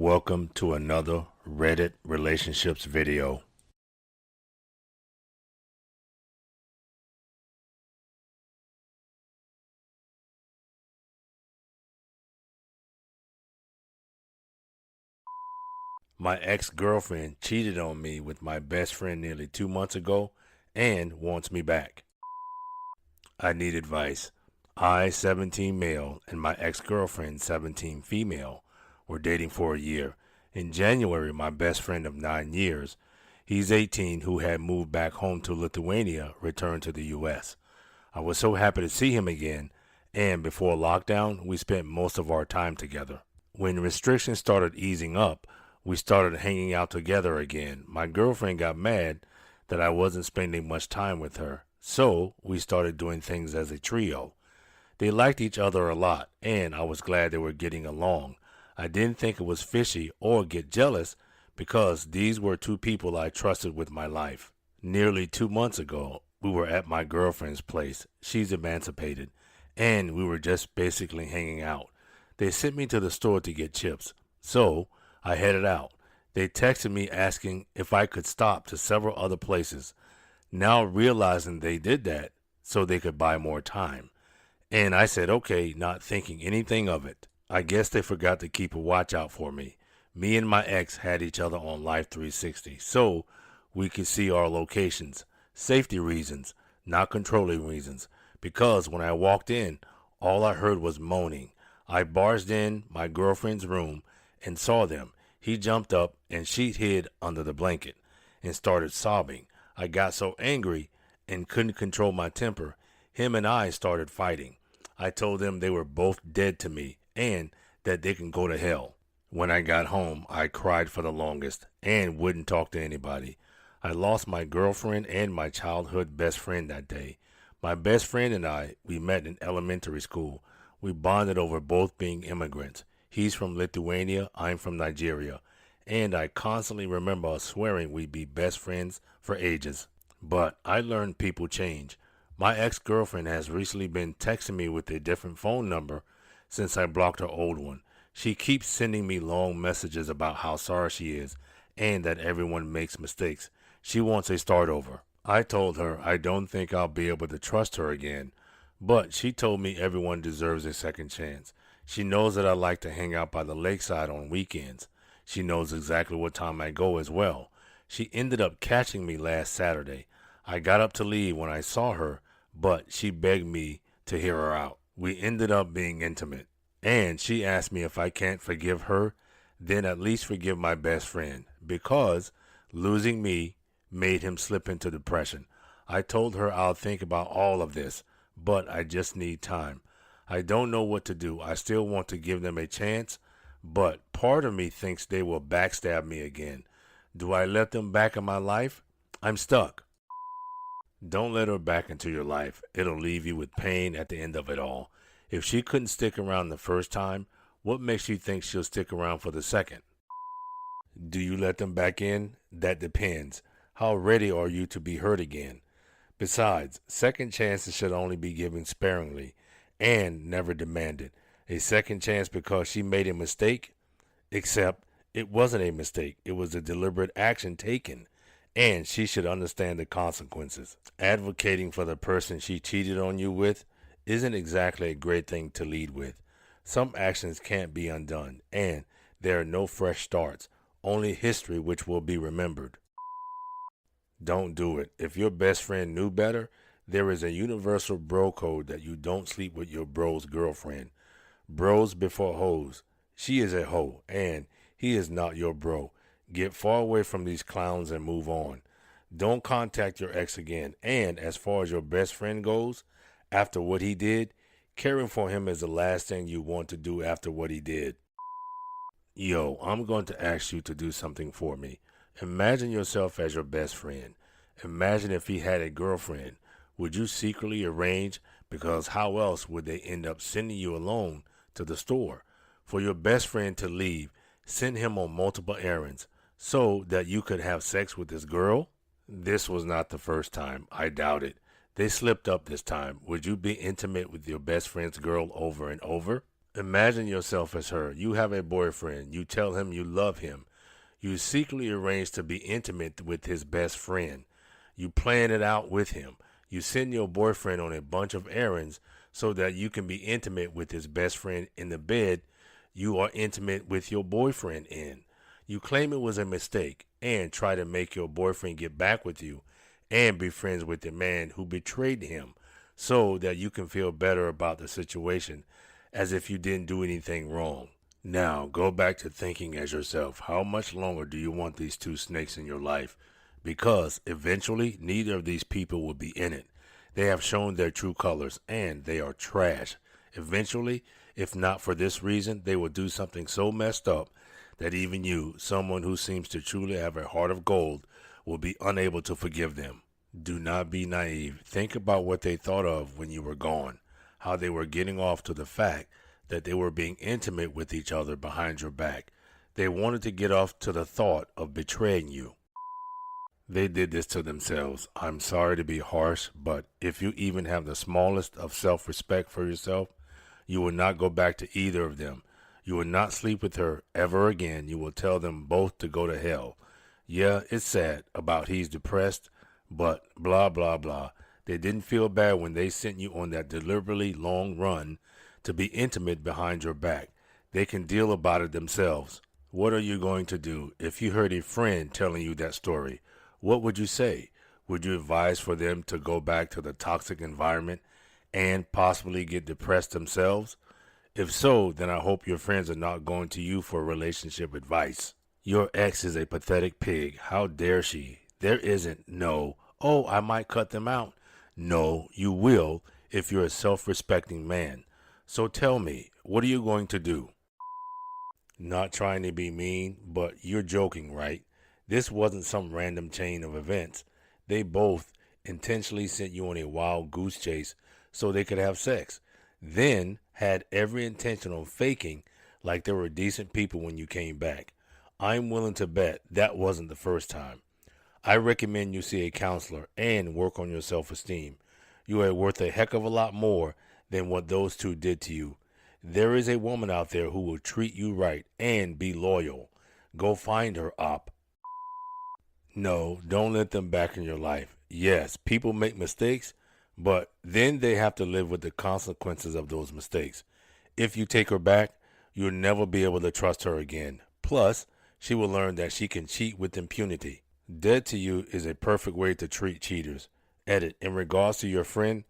Welcome to another Reddit relationships video. My ex-girlfriend cheated on me with my best friend nearly 2 months ago and wants me back. I need advice. I, 17 male, and my ex-girlfriend, 17 female, were dating for a year. In January, my best friend of 9 years, he's 18, who had moved back home to Lithuania, returned to the U.S. I was so happy to see him again, and before lockdown, we spent most of our time together. When restrictions started easing up, we started hanging out together again. My girlfriend got mad that I wasn't spending much time with her, so we started doing things as a trio. They liked each other a lot, and I was glad they were getting along. I didn't think it was fishy or get jealous because these were two people I trusted with my life. Nearly 2 months ago, we were at my girlfriend's place. She's emancipated, and we were just basically hanging out. They sent me to the store to get chips, so I headed out. They texted me asking if I could stop to several other places, now realizing they did that so they could buy more time. And I said okay, not thinking anything of it. I guess they forgot to keep a watch out for me. Me and my ex had each other on Life 360, so we could see our locations. Safety reasons, not controlling reasons, because when I walked in, all I heard was moaning. I barged in my girlfriend's room and saw them. He jumped up and she hid under the blanket and started sobbing. I got so angry and couldn't control my temper. Him and I started fighting. I told them they were both dead to me and that they can go to hell. When I got home, I cried for the longest and wouldn't talk to anybody. I lost my girlfriend and my childhood best friend that day. My best friend and I, we met in elementary school. We bonded over both being immigrants. He's from Lithuania, I'm from Nigeria, and I constantly remember us swearing we'd be best friends for ages. But I learned people change. My ex-girlfriend has recently been texting me with a different phone number since I blocked her old one. She keeps sending me long messages about how sorry she is and that everyone makes mistakes. She wants a start over. I told her I don't think I'll be able to trust her again, but she told me everyone deserves a second chance. She knows that I like to hang out by the lakeside on weekends. She knows exactly what time I go as well. She ended up catching me last Saturday. I got up to leave when I saw her, but she begged me to hear her out. We ended up being intimate, and she asked me if I can't forgive her, then at least forgive my best friend, because losing me made him slip into depression. I told her I'll think about all of this, but I just need time. I don't know what to do. I still want to give them a chance, but part of me thinks they will backstab me again. Do I let them back in my life? I'm stuck. Don't let her back into your life. It'll leave you with pain at the end of it all. If she couldn't stick around the first time, what makes you think she'll stick around for the second? Do you let them back in? That depends. How ready are you to be hurt again? Besides, second chances should only be given sparingly and never demanded. A second chance because she made a mistake? Except it wasn't a mistake. It was a deliberate action taken, and she should understand the consequences. Advocating for the person she cheated on you with isn't exactly a great thing to lead with. Some actions can't be undone, and there are no fresh starts, only history which will be remembered. Don't do it. If your best friend knew better, there is a universal bro code that you don't sleep with your bro's girlfriend. Bros before hoes. She is a hoe, and he is not your bro. Get far away from these clowns and move on. Don't contact your ex again. And as far as your best friend goes, after what he did, caring for him is the last thing you want to do after what he did. Yo, I'm going to ask you to do something for me. Imagine yourself as your best friend. Imagine if he had a girlfriend. Would you secretly arrange, because how else would they end up sending you alone to the store, for your best friend to leave, send him on multiple errands, so that you could have sex with this girl? This was not the first time. I doubt it. They slipped up this time. Would you be intimate with your best friend's girl over and over? Imagine yourself as her. You have a boyfriend. You tell him you love him. You secretly arrange to be intimate with his best friend. You plan it out with him. You send your boyfriend on a bunch of errands so that you can be intimate with his best friend in the bed you are intimate with your boyfriend in. You claim it was a mistake and try to make your boyfriend get back with you and be friends with the man who betrayed him so that you can feel better about the situation as if you didn't do anything wrong. Now, go back to thinking as yourself, how much longer do you want these two snakes in your life? Because eventually, neither of these people will be in it. They have shown their true colors, and they are trash. Eventually, if not for this reason, they will do something so messed up that even you, someone who seems to truly have a heart of gold, will be unable to forgive them. Do not be naive. Think about what they thought of when you were gone, how they were getting off to the fact that they were being intimate with each other behind your back. They wanted to get off to the thought of betraying you. They did this to themselves. I'm sorry to be harsh, but if you even have the smallest of self-respect for yourself, you will not go back to either of them. You will not sleep with her ever again. You will tell them both to go to hell. Yeah, it's sad about he's depressed, but blah, blah, blah. They didn't feel bad when they sent you on that deliberately long run to be intimate behind your back. They can deal about it themselves. What are you going to do if you heard a friend telling you that story? What would you say? Would you advise for them to go back to the toxic environment and possibly get depressed themselves? If so, then I hope your friends are not going to you for relationship advice. Your ex is a pathetic pig. How dare she? There isn't no, oh, I might cut them out. No, you will if you're a self-respecting man. So tell me, what are you going to do? Not trying to be mean, but you're joking, right? This wasn't some random chain of events. They both intentionally sent you on a wild goose chase so they could have sex, then had every intention on faking like they were decent people when you came back. I'm willing to bet that wasn't the first time. I recommend you see a counselor and work on your self-esteem. You are worth a heck of a lot more than what those two did to you. There is a woman out there who will treat you right and be loyal. Go find her, op. No, don't let them back in your life. Yes, people make mistakes, but then they have to live with the consequences of those mistakes. If you take her back, you'll never be able to trust her again. Plus, she will learn that she can cheat with impunity. Dead to you is a perfect way to treat cheaters. Edit, in regards to your friend,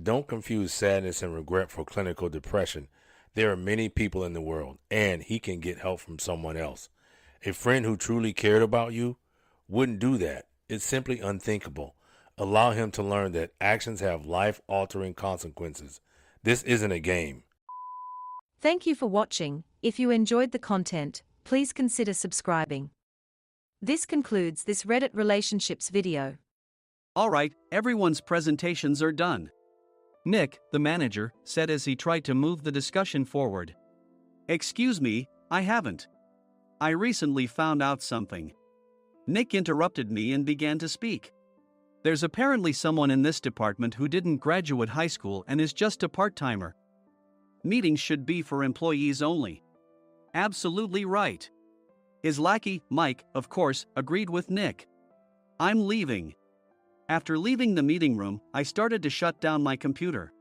don't confuse sadness and regret for clinical depression. There are many people in the world, and he can get help from someone else. A friend who truly cared about you wouldn't do that. It's simply unthinkable. Allow him to learn that actions have life-altering consequences. This isn't a game. Thank you for watching. If you enjoyed the content, please consider subscribing. This concludes this Reddit relationships video. Alright, everyone's presentations are done. Nick, the manager, said as he tried to move the discussion forward. Excuse me, I haven't. I recently found out something. Nick interrupted me and began to speak. There's apparently someone in this department who didn't graduate high school and is just a part-timer. Meetings should be for employees only. Absolutely right. His lackey, Mike, of course, agreed with Nick. I'm leaving. After leaving the meeting room, I started to shut down my computer.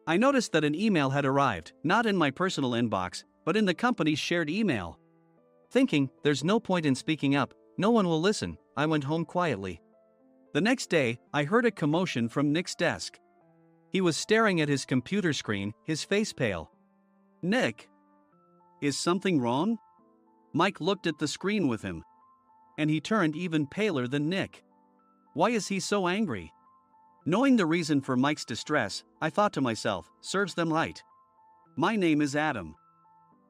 I noticed that an email had arrived, not in my personal inbox, but in the company's shared email. Thinking, there's no point in speaking up, no one will listen, I went home quietly. The next day, I heard a commotion from Nick's desk. He was staring at his computer screen, his face pale. Nick? Is something wrong? Mike looked at the screen with him. And he turned even paler than Nick. Why is he so angry? Knowing the reason for Mike's distress, I thought to myself, serves them right. My name is Adam.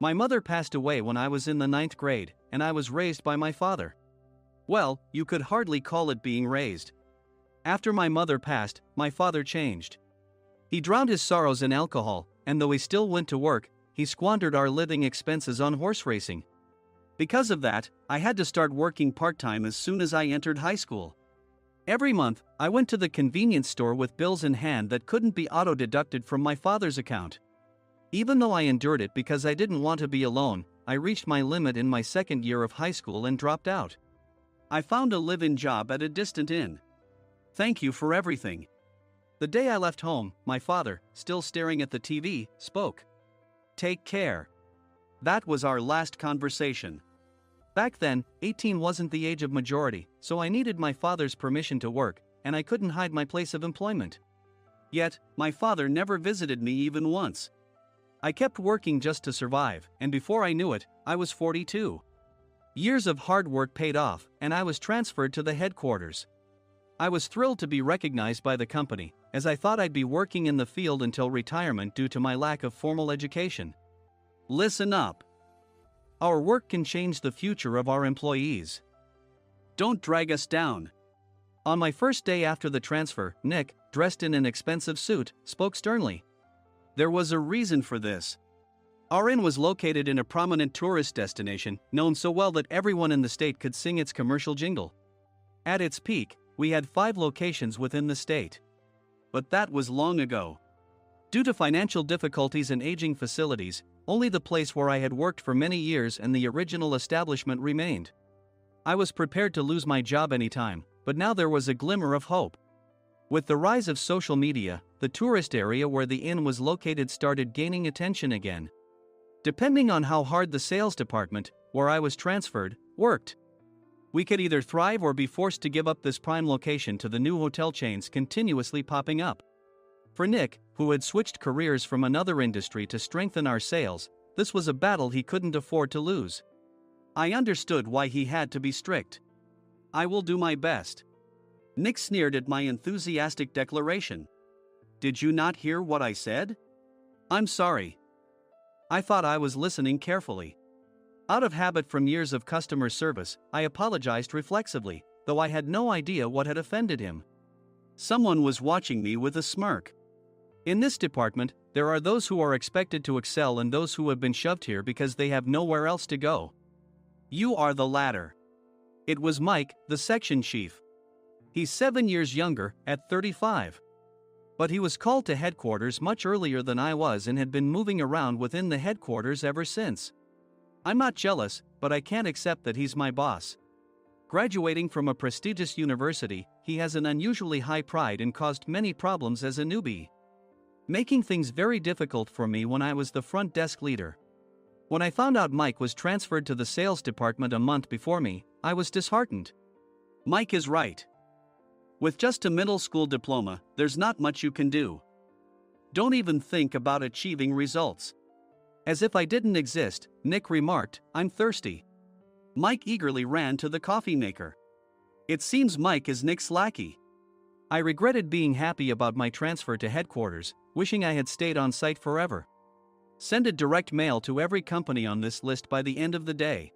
My mother passed away when I was in the 9th grade, and I was raised by my father. Well, you could hardly call it being raised. After my mother passed, my father changed. He drowned his sorrows in alcohol, and though he still went to work, he squandered our living expenses on horse racing. Because of that, I had to start working part-time as soon as I entered high school. Every month, I went to the convenience store with bills in hand that couldn't be auto-deducted from my father's account. Even though I endured it because I didn't want to be alone, I reached my limit in my second year of high school and dropped out. I found a live-in job at a distant inn. Thank you for everything. The day I left home, my father, still staring at the TV, spoke. Take care. That was our last conversation. Back then, 18 wasn't the age of majority, so I needed my father's permission to work, and I couldn't hide my place of employment. Yet, my father never visited me even once. I kept working just to survive, and before I knew it, I was 42. Years of hard work paid off, and I was transferred to the headquarters. I was thrilled to be recognized by the company, as I thought I'd be working in the field until retirement due to my lack of formal education. Listen up. Our work can change the future of our employees. Don't drag us down. On my first day after the transfer, Nick, dressed in an expensive suit, spoke sternly. There was a reason for this. Our inn was located in a prominent tourist destination, known so well that everyone in the state could sing its commercial jingle. At its peak, we had 5 locations within the state. But that was long ago. Due to financial difficulties and aging facilities, only the place where I had worked for many years and the original establishment remained. I was prepared to lose my job anytime, but now there was a glimmer of hope. With the rise of social media, the tourist area where the inn was located started gaining attention again. Depending on how hard the sales department, where I was transferred, worked, we could either thrive or be forced to give up this prime location to the new hotel chains continuously popping up. For Nick, who had switched careers from another industry to strengthen our sales, this was a battle he couldn't afford to lose. I understood why he had to be strict. I will do my best. Nick sneered at my enthusiastic declaration. Did you not hear what I said? I'm sorry. I thought I was listening carefully. Out of habit from years of customer service, I apologized reflexively, though I had no idea what had offended him. Someone was watching me with a smirk. In this department, there are those who are expected to excel and those who have been shoved here because they have nowhere else to go. You are the latter. It was Mike, the section chief. He's 7 years younger, at 35. But he was called to headquarters much earlier than I was and had been moving around within the headquarters ever since. I'm not jealous, but I can't accept that he's my boss. Graduating from a prestigious university, he has an unusually high pride and caused many problems as a newbie, making things very difficult for me when I was the front desk leader. When I found out Mike was transferred to the sales department a month before me, I was disheartened. Mike is right. With just a middle school diploma, there's not much you can do. Don't even think about achieving results. As if I didn't exist, Nick remarked, I'm thirsty. Mike eagerly ran to the coffee maker. It seems Mike is Nick's lackey. I regretted being happy about my transfer to headquarters, wishing I had stayed on site forever. Send a direct mail to every company on this list by the end of the day.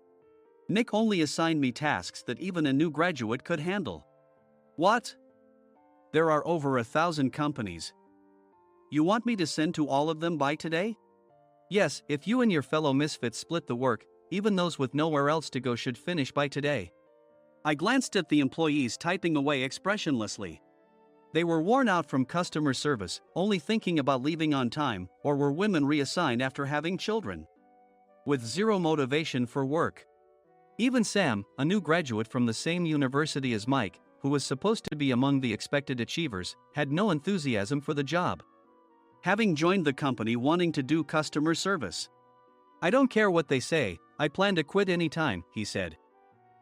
Nick only assigned me tasks that even a new graduate could handle. What? There are over 1,000 companies. You want me to send to all of them by today? Yes, if you and your fellow misfits split the work, even those with nowhere else to go should finish by today. I glanced at the employees typing away expressionlessly. They were worn out from customer service, only thinking about leaving on time, or were women reassigned after having children, with zero motivation for work. Even Sam, a new graduate from the same university as Mike, who was supposed to be among the expected achievers, had no enthusiasm for the job, having joined the company wanting to do customer service. I don't care what they say, I plan to quit anytime, he said.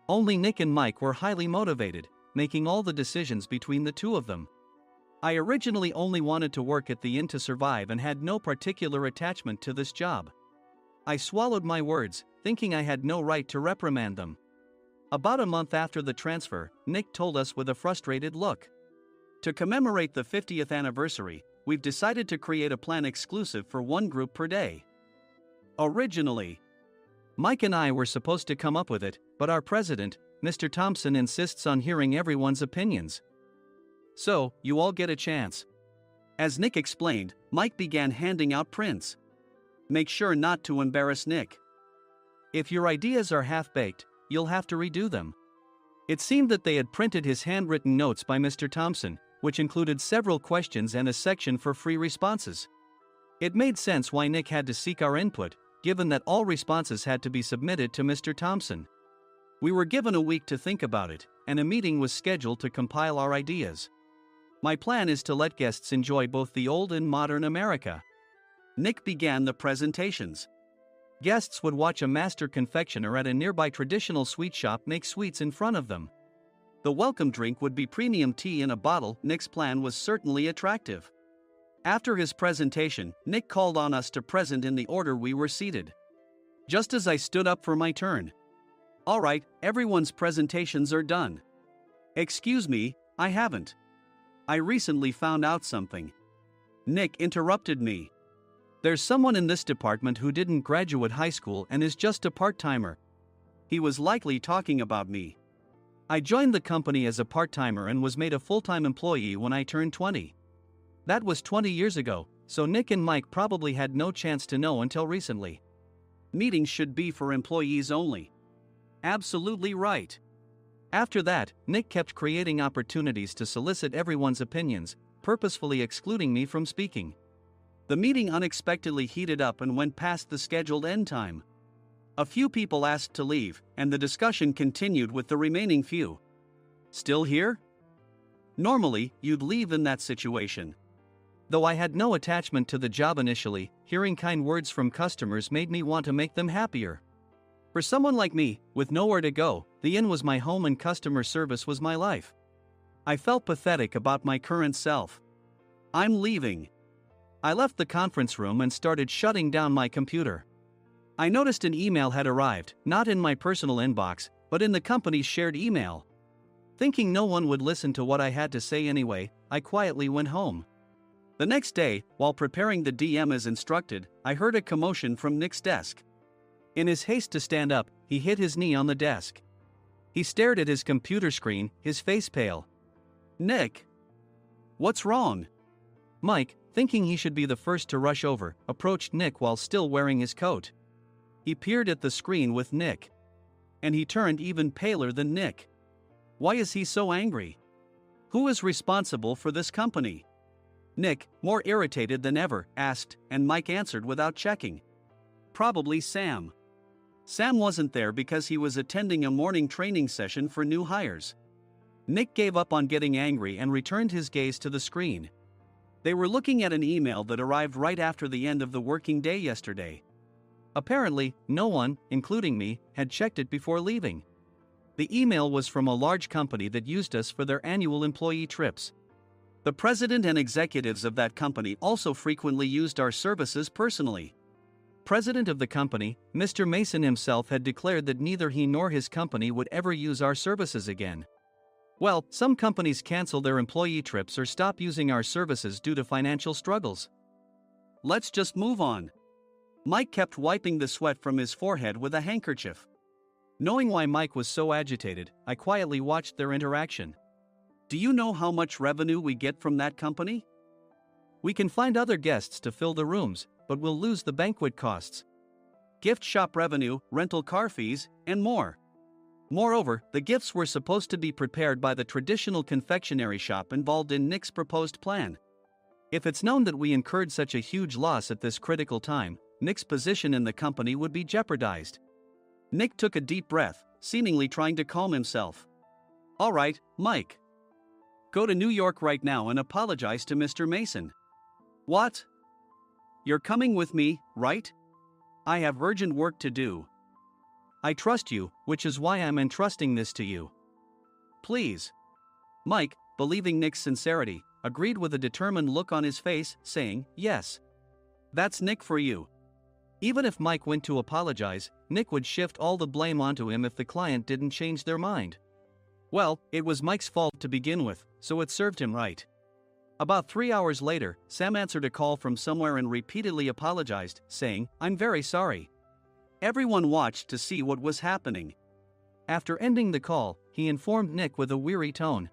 Only Nick and Mike were highly motivated, making all the decisions between the two of them. I originally only wanted to work at the inn to survive and had no particular attachment to this job. I swallowed my words, thinking I had no right to reprimand them. About a month after the transfer, Nick told us with a frustrated look. To commemorate the 50th anniversary, we've decided to create a plan exclusive for one group per day. Originally, Mike and I were supposed to come up with it, but our president, Mr. Thompson, insists on hearing everyone's opinions. So, you all get a chance. As Nick explained, Mike began handing out prints. Make sure not to embarrass Nick. If your ideas are half-baked, you'll have to redo them. It seemed that they had printed his handwritten notes by Mr. Thompson, which included several questions and a section for free responses. It made sense why Nick had to seek our input, given that all responses had to be submitted to Mr. Thompson. We were given a week to think about it, and a meeting was scheduled to compile our ideas. My plan is to let guests enjoy both the old and modern America. Nick began the presentations. Guests would watch a master confectioner at a nearby traditional sweet shop make sweets in front of them. The welcome drink would be premium tea in a bottle. Nick's plan was certainly attractive. After his presentation, Nick called on us to present in the order we were seated. Just as I stood up for my turn. "All right, everyone's presentations are done." "Excuse me, I haven't. I recently found out something." Nick interrupted me. "There's someone in this department who didn't graduate high school and is just a part-timer." He was likely talking about me. I joined the company as a part-timer and was made a full-time employee when I turned 20. That was 20 years ago, so Nick and Mike probably had no chance to know until recently. Meetings should be for employees only. Absolutely right. After that, Nick kept creating opportunities to solicit everyone's opinions, purposefully excluding me from speaking. The meeting unexpectedly heated up and went past the scheduled end time. A few people asked to leave, and the discussion continued with the remaining few. Still here? Normally, you'd leave in that situation. Though I had no attachment to the job initially, hearing kind words from customers made me want to make them happier. For someone like me, with nowhere to go, the inn was my home and customer service was my life. I felt pathetic about my current self. "I'm leaving." I left the conference room and started shutting down my computer. I noticed an email had arrived, not in my personal inbox, but in the company's shared email. Thinking no one would listen to what I had to say anyway, I quietly went home. The next day, while preparing the DM as instructed, I heard a commotion from Nick's desk. In his haste to stand up, he hit his knee on the desk. He stared at his computer screen, his face pale. "Nick! What's wrong?" Mike, thinking he should be the first to rush over, approached Nick while still wearing his coat. He peered at the screen with Nick. And he turned even paler than Nick. Why is he so angry? Who is responsible for this company? Nick, more irritated than ever, asked, and Mike answered without checking. Probably Sam. Sam wasn't there because he was attending a morning training session for new hires. Nick gave up on getting angry and returned his gaze to the screen. They were looking at an email that arrived right after the end of the working day yesterday. Apparently, no one, including me, had checked it before leaving. The email was from a large company that used us for their annual employee trips. The president and executives of that company also frequently used our services personally. President of the company, Mr. Mason himself had declared that neither he nor his company would ever use our services again. Well, some companies cancel their employee trips or stop using our services due to financial struggles. Let's just move on. Mike kept wiping the sweat from his forehead with a handkerchief. Knowing why Mike was so agitated, I quietly watched their interaction. Do you know how much revenue we get from that company? We can find other guests to fill the rooms, but we'll lose the banquet costs, gift shop revenue, rental car fees, and more. Moreover, the gifts were supposed to be prepared by the traditional confectionery shop involved in Nick's proposed plan. If it's known that we incurred such a huge loss at this critical time, Nick's position in the company would be jeopardized. Nick took a deep breath, seemingly trying to calm himself. All right, Mike. Go to New York right now and apologize to Mr. Mason. What? You're coming with me, right? I have urgent work to do. I trust you, which is why I'm entrusting this to you. Please. Mike, believing Nick's sincerity, agreed with a determined look on his face, saying, yes. That's Nick for you. Even if Mike went to apologize, Nick would shift all the blame onto him if the client didn't change their mind. Well, it was Mike's fault to begin with, so it served him right. About 3 hours later, Sam answered a call from somewhere and repeatedly apologized, saying, I'm very sorry. Everyone watched to see what was happening. After ending the call, he informed Nick with a weary tone.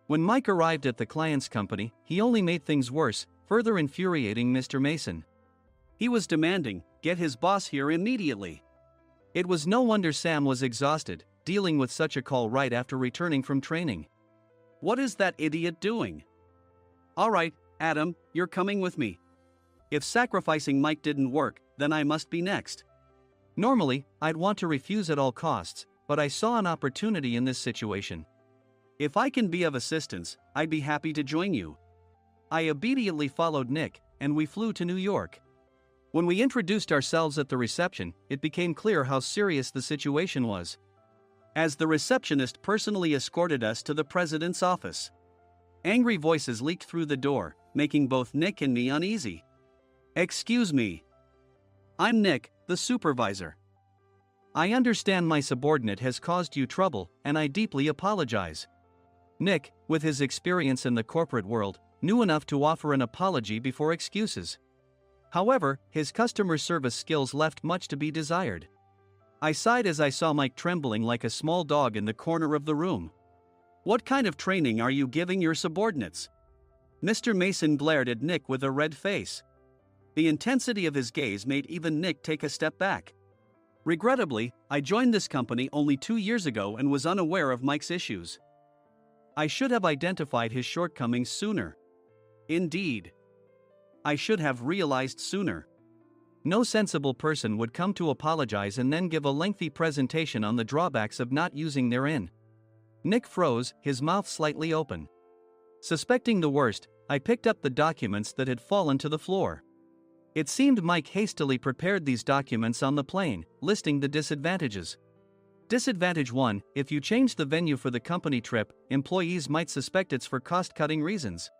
When Mike arrived at the client's company, he only made things worse, further infuriating Mr. Mason. He was demanding, get his boss here immediately. It was no wonder Sam was exhausted, dealing with such a call right after returning from training. What is that idiot doing? All right, Adam, you're coming with me. If sacrificing Mike didn't work, then I must be next. Normally, I'd want to refuse at all costs, but I saw an opportunity in this situation. If I can be of assistance, I'd be happy to join you. I obediently followed Nick, and we flew to New York. When we introduced ourselves at the reception, it became clear how serious the situation was, as the receptionist personally escorted us to the president's office. Angry voices leaked through the door, making both Nick and me uneasy. "Excuse me. I'm Nick, the supervisor. I understand my subordinate has caused you trouble, and I deeply apologize." Nick, with his experience in the corporate world, knew enough to offer an apology before excuses. However, his customer service skills left much to be desired. I sighed as I saw Mike trembling like a small dog in the corner of the room. "What kind of training are you giving your subordinates?" Mr. Mason glared at Nick with a red face. The intensity of his gaze made even Nick take a step back. Regrettably, I joined this company only 2 years ago and was unaware of Mike's issues. I should have identified his shortcomings sooner. Indeed, I should have realized sooner. No sensible person would come to apologize and then give a lengthy presentation on the drawbacks of not using their in. Nick froze, his mouth slightly open. Suspecting the worst, I picked up the documents that had fallen to the floor. It seemed Mike hastily prepared these documents on the plane, listing the disadvantages. Disadvantage 1: if you change the venue for the company trip, employees might suspect it's for cost-cutting reasons,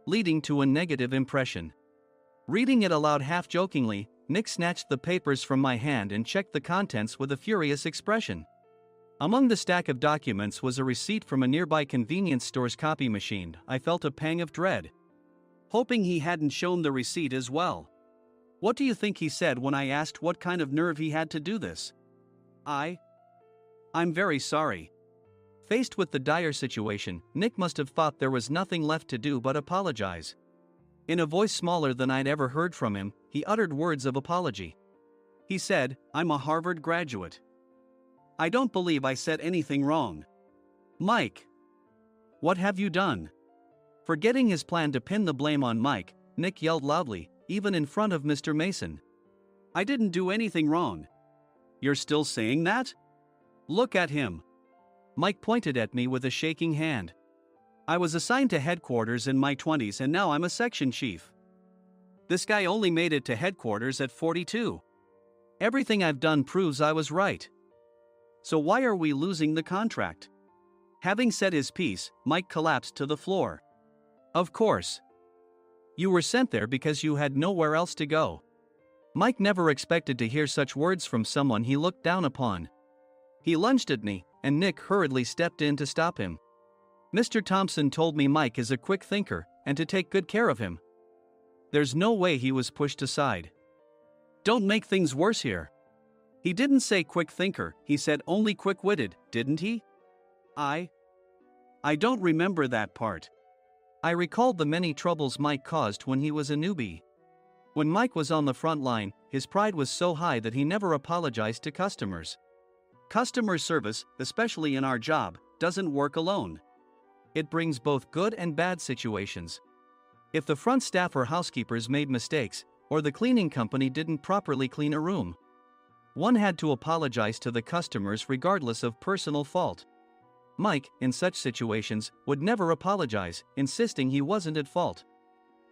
leading to a negative impression. Reading it aloud half-jokingly, Nick snatched the papers from my hand and checked the contents with a furious expression. Among the stack of documents was a receipt from a nearby convenience store's copy machine. I felt a pang of dread, hoping he hadn't shown the receipt as well. What do you think he said when I asked what kind of nerve he had to do this? I'm very sorry." Faced with the dire situation, Nick must have thought there was nothing left to do but apologize. In a voice smaller than I'd ever heard from him, he uttered words of apology. He said, "I'm a Harvard graduate. I don't believe I said anything wrong." "Mike, what have you done?" Forgetting his plan to pin the blame on Mike, Nick yelled loudly, even in front of Mr. Mason. "I didn't do anything wrong." "You're still saying that? Look at him." Mike pointed at me with a shaking hand. "I was assigned to headquarters in my 20s and now I'm a section chief. This guy only made it to headquarters at 42. Everything I've done proves I was right. So why are we losing the contract?" Having said his piece, Mike collapsed to the floor. "Of course. You were sent there because you had nowhere else to go." Mike never expected to hear such words from someone he looked down upon. He lunged at me, and Nick hurriedly stepped in to stop him. "Mr. Thompson told me Mike is a quick thinker, and to take good care of him." There's no way he was pushed aside. "Don't make things worse here." "He didn't say quick thinker, he said only quick-witted, didn't he?" I don't remember that part." I recalled the many troubles Mike caused when he was a newbie. When Mike was on the front line, his pride was so high that he never apologized to customers. Customer service, especially in our job, doesn't work alone. It brings both good and bad situations. If the front staff or housekeepers made mistakes, or the cleaning company didn't properly clean a room, one had to apologize to the customers regardless of personal fault. Mike, in such situations, would never apologize, insisting he wasn't at fault.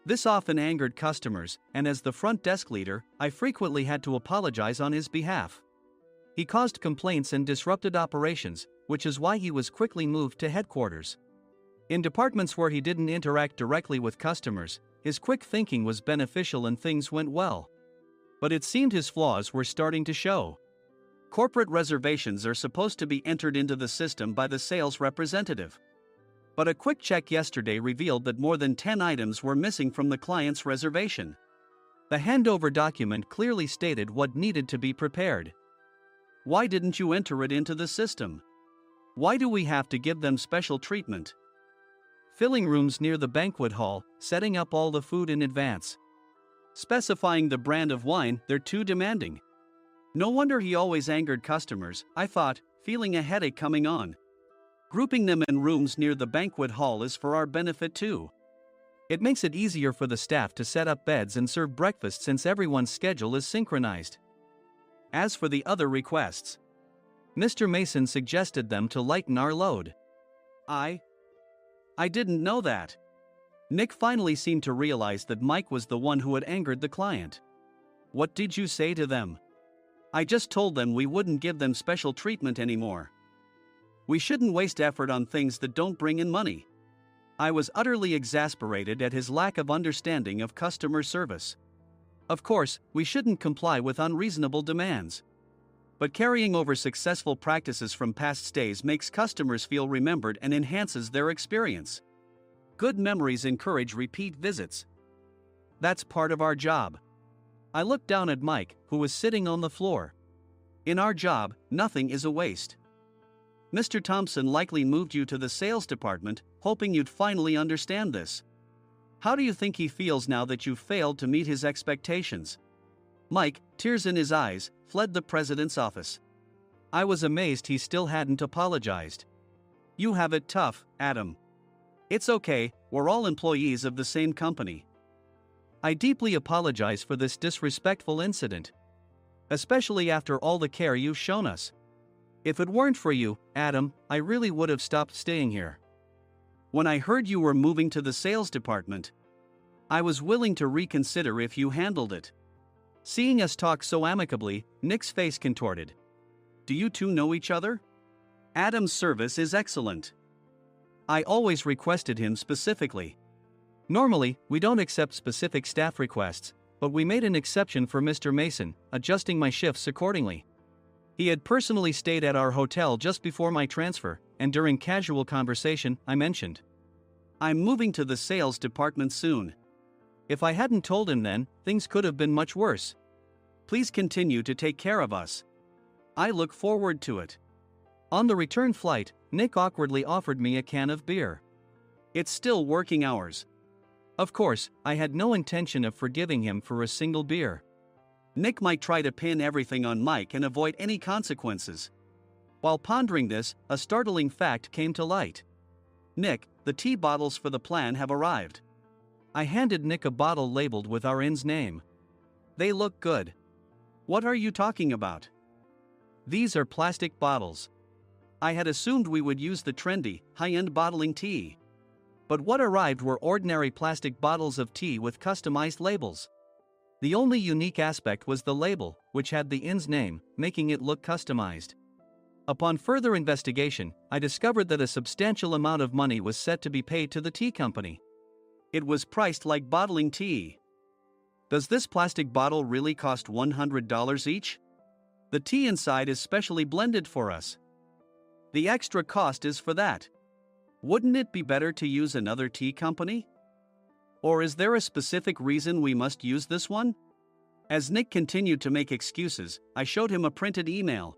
This often angered customers, and as the front desk leader, I frequently had to apologize on his behalf. He caused complaints and disrupted operations, which is why he was quickly moved to headquarters. In departments where he didn't interact directly with customers, his quick thinking was beneficial and things went well. But it seemed his flaws were starting to show. Corporate reservations are supposed to be entered into the system by the sales representative. But a quick check yesterday revealed that more than 10 items were missing from the client's reservation. The handover document clearly stated what needed to be prepared. Why didn't you enter it into the system? Why do we have to give them special treatment? Filling rooms near the banquet hall, setting up all the food in advance. Specifying the brand of wine, they're too demanding. No wonder he always angered customers, I thought, feeling a headache coming on. Grouping them in rooms near the banquet hall is for our benefit too. It makes it easier for the staff to set up beds and serve breakfast since everyone's schedule is synchronized. As for the other requests, Mr. Mason suggested them to lighten our load. I didn't know that. Nick finally seemed to realize that Mike was the one who had angered the client. What did you say to them? I just told them we wouldn't give them special treatment anymore. We shouldn't waste effort on things that don't bring in money. I was utterly exasperated at his lack of understanding of customer service. Of course, we shouldn't comply with unreasonable demands. But carrying over successful practices from past stays makes customers feel remembered and enhances their experience. Good memories encourage repeat visits. That's part of our job. I looked down at Mike, who was sitting on the floor. In our job, nothing is a waste. Mr. Thompson likely moved you to the sales department, hoping you'd finally understand this. How do you think he feels now that you've failed to meet his expectations? Mike, tears in his eyes, fled the president's office. I was amazed he still hadn't apologized. You have it tough, Adam. It's okay, we're all employees of the same company. I deeply apologize for this disrespectful incident. Especially after all the care you've shown us. If it weren't for you, Adam, I really would have stopped staying here. When I heard you were moving to the sales department, I was willing to reconsider if you handled it. Seeing us talk so amicably, Nick's face contorted. Do you two know each other? Adam's service is excellent. I always requested him specifically. Normally, we don't accept specific staff requests, but we made an exception for Mr. Mason, adjusting my shifts accordingly. He had personally stayed at our hotel just before my transfer, and during casual conversation, I mentioned, I'm moving to the sales department soon. If I hadn't told him then, things could have been much worse. Please continue to take care of us. I look forward to it. On the return flight, Nick awkwardly offered me a can of beer. It's still working hours. Of course, I had no intention of forgiving him for a single beer. Nick might try to pin everything on Mike and avoid any consequences. While pondering this, a startling fact came to light. Nick, the tea bottles for the plan have arrived. I handed Nick a bottle labeled with our inn's name. They look good. What are you talking about? These are plastic bottles. I had assumed we would use the trendy, high-end bottling tea. But what arrived were ordinary plastic bottles of tea with customized labels. The only unique aspect was the label, which had the inn's name, making it look customized. Upon further investigation, I discovered that a substantial amount of money was set to be paid to the tea company. It was priced like bottling tea. Does this plastic bottle really cost $100 each? The tea inside is specially blended for us. The extra cost is for that. Wouldn't it be better to use another tea company? Or is there a specific reason we must use this one? As Nick continued to make excuses, I showed him a printed email.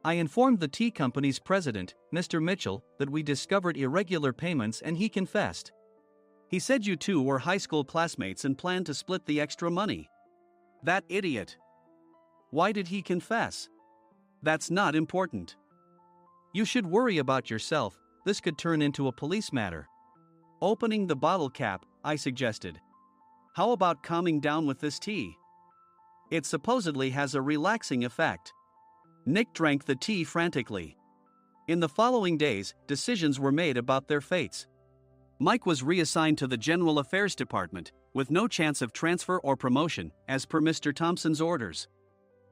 I informed the tea company's president, Mr. Mitchell, that we discovered irregular payments and he confessed. He said you two were high school classmates and planned to split the extra money. That idiot. Why did he confess? That's not important. You should worry about yourself, this could turn into a police matter. Opening the bottle cap, I suggested. How about calming down with this tea? It supposedly has a relaxing effect. Nick drank the tea frantically. In the following days, decisions were made about their fates. Mike was reassigned to the General Affairs Department, with no chance of transfer or promotion, as per Mr. Thompson's orders.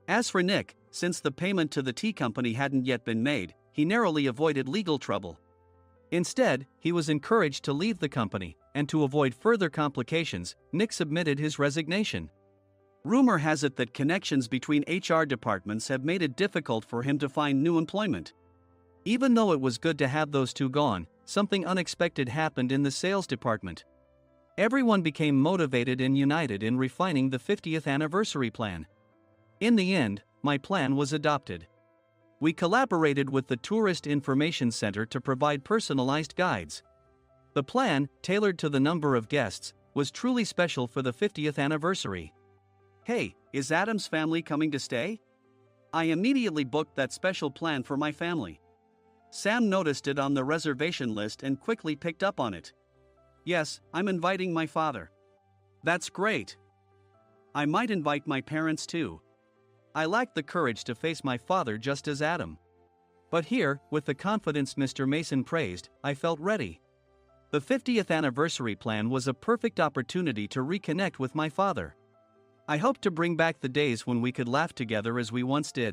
As for Nick, since the payment to the tea company hadn't yet been made, he narrowly avoided legal trouble. Instead, he was encouraged to leave the company, and to avoid further complications, Nick submitted his resignation. Rumor has it that connections between HR departments have made it difficult for him to find new employment. Even though it was good to have those two gone, something unexpected happened in the sales department. Everyone became motivated and united in refining the 50th anniversary plan. In the end, my plan was adopted. We collaborated with the Tourist Information Center to provide personalized guides. The plan, tailored to the number of guests, was truly special for the 50th anniversary. Hey, is Adam's family coming to stay? I immediately booked that special plan for my family. Sam noticed it on the reservation list and quickly picked up on it. Yes, I'm inviting my father. That's great. I might invite my parents too. I lacked the courage to face my father just as Adam. But here, with the confidence Mr. Mason praised, I felt ready. The 50th anniversary plan was a perfect opportunity to reconnect with my father. I hoped to bring back the days when we could laugh together as we once did.